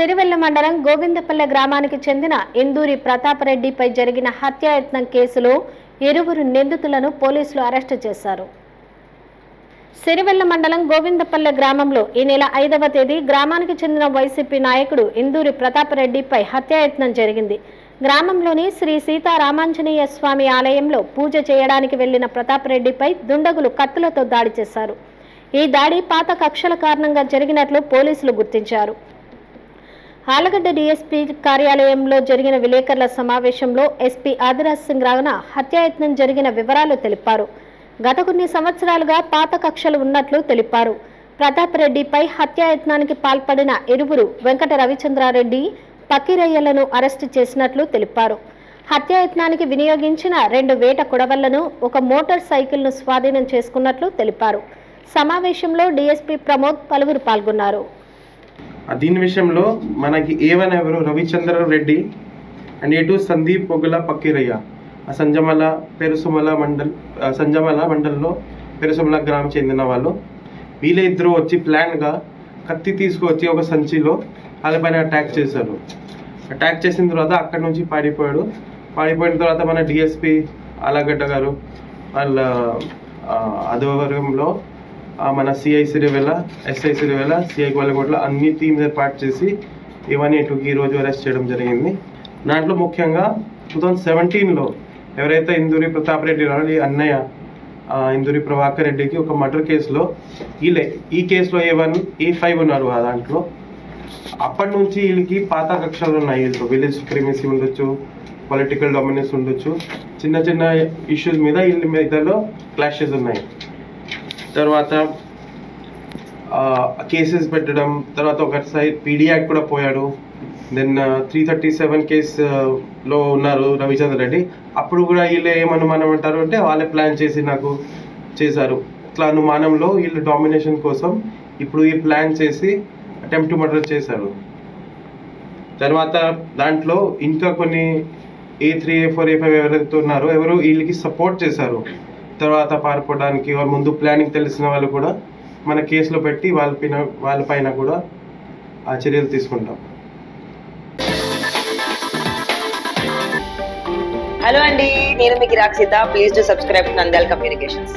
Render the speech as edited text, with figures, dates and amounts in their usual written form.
సిరివెల్ల మండలం గోవిందపల్లె గ్రామానికి చెందిన ఇందూరి ప్రతాపరెడ్డిపై జరిగిన హత్యాయత్నం కేసులో ఇరువురు నిందితులను పోలీసులు అరెస్టు చేశారు. సిరివెల్ల మండలం గోవిందపల్లె గ్రామంలో ఈ నెల 5వ తేదీ గ్రామానికి చెందిన వైసీపీ నాయకుడు ఇందూరి ప్రతాపరెడ్డిపై హత్యాయత్నం జరిగింది. గ్రామంలోని శ్రీ సీతారామాంజనేయ స్వామి ఆలయంలో పూజ చేయడానికి వెళ్లిన ప్రతాపరెడ్డిపై దుండగులు కత్తులతో దాడి చేశారు. ఈ దాడి పాత కక్షల కారణంగా జరిగినట్లు పోలీసులు గుర్తించారు. ఆలగడ్డ డీఎస్పీ కార్యాలయంలో జరిగిన విలేకరుల సమావేశంలో ఎస్పీ ఆదిరాజ్ సింగ్ రావున హత్యాయత్నం జరిగిన వివరాలు తెలిపారు. గత కొన్ని సంవత్సరాలుగా పాత కక్షలు ఉన్నట్లు తెలిపారు. ప్రతాపరెడ్డిపై హత్యాయత్నానికి పాల్పడిన ఇరువురు వెంకట రవిచంద్రారెడ్డి, పక్కిరయ్యలను అరెస్టు చేసినట్లు తెలిపారు. హత్యాయత్నానికి వినియోగించిన 2 వేట కొడవళ్లను, ఒక మోటార్ సైకిల్ను స్వాధీనం చేసుకున్నట్లు తెలిపారు. సమావేశంలో డీఎస్పీ ప్రమోద్ పలువురు పాల్గొన్నారు. దీని విషయంలో మనకి A1 ఎవరు రవిచంద్రారెడ్డి అండ్ A2 సందీప్ పొగల పక్కిరయ్య సంజమల పెరుసుమల మండల్లో పెరుసుమల గ్రామం చెందిన వాళ్ళు. వీళ్ళిద్దరూ వచ్చి ప్లాన్గా కత్తి తీసుకువచ్చి ఒక సంచిలో వాళ్ళపైన అటాక్ చేశారు. అటాక్ చేసిన తర్వాత అక్కడి నుంచి పాడిపోయిన తర్వాత మన డిఎస్పీ ఆలగడ్డ గారు వాళ్ళ ఆధ్వర్యంలో మన CI Sirivella, SI Sirivella, CI Gollagotla అన్ని టీమ్స్ ఏర్పాటు చేసి A1 A2కి ఈరోజు అరెస్ట్ చేయడం జరిగింది. దాంట్లో ముఖ్యంగా 2017లో ఎవరైతే ఇందూరి ప్రతాపరెడ్డి ఈ అన్నయ్య ఇందూరి ప్రభాకర్ రెడ్డికి ఒక మర్డర్ కేసులో ఈ కేసులో A1 A5 ఉన్నారు. దాంట్లో అప్పటి నుంచి వీళ్ళకి పాత కక్షలు ఉన్నాయి. వీళ్ళతో విలేజ్ సుప్రీమసీ ఉండొచ్చు, పొలిటికల్ డామినెన్స్ ఉండొచ్చు, చిన్న చిన్న ఇష్యూస్ మీద వీళ్ళ మీదలో క్లాషెస్ ఉన్నాయి. తర్వాత కేసెస్ పెట్టడం, తర్వాత ఒకసారి పీడీ యాక్ట్ కూడా పోయాడు. దెన్ 337 కేసులో ఉన్నారు రవిచంద్ర రెడ్డి. అప్పుడు కూడా వీళ్ళు ఏమనుమానం అంటారు అంటే వాళ్ళే ప్లాన్ చేసి నాకు చేశారు. ఇట్లా అనుమానంలో వీళ్ళు డామినేషన్ కోసం ఇప్పుడు ఈ ప్లాన్ చేసి అటెంప్ట్ మర్డర్ చేశారు. తర్వాత దాంట్లో ఇంకా కొన్ని A3 A4 A5 ఎవరైతే ఉన్నారో ఎవరు వీళ్ళకి సపోర్ట్ చేశారు. తర్వాత పారిపోవడానికి ముందు ప్లానింగ్ తెలిసిన వాళ్ళు కూడా మన కేసులో పెట్టి వాళ్ళపైన కూడా ఆ చర్యలు తీసుకుంటాం. హలో అండి, నేను మీ Kiraak Seetha. Please do subscribe to Nandyala communications.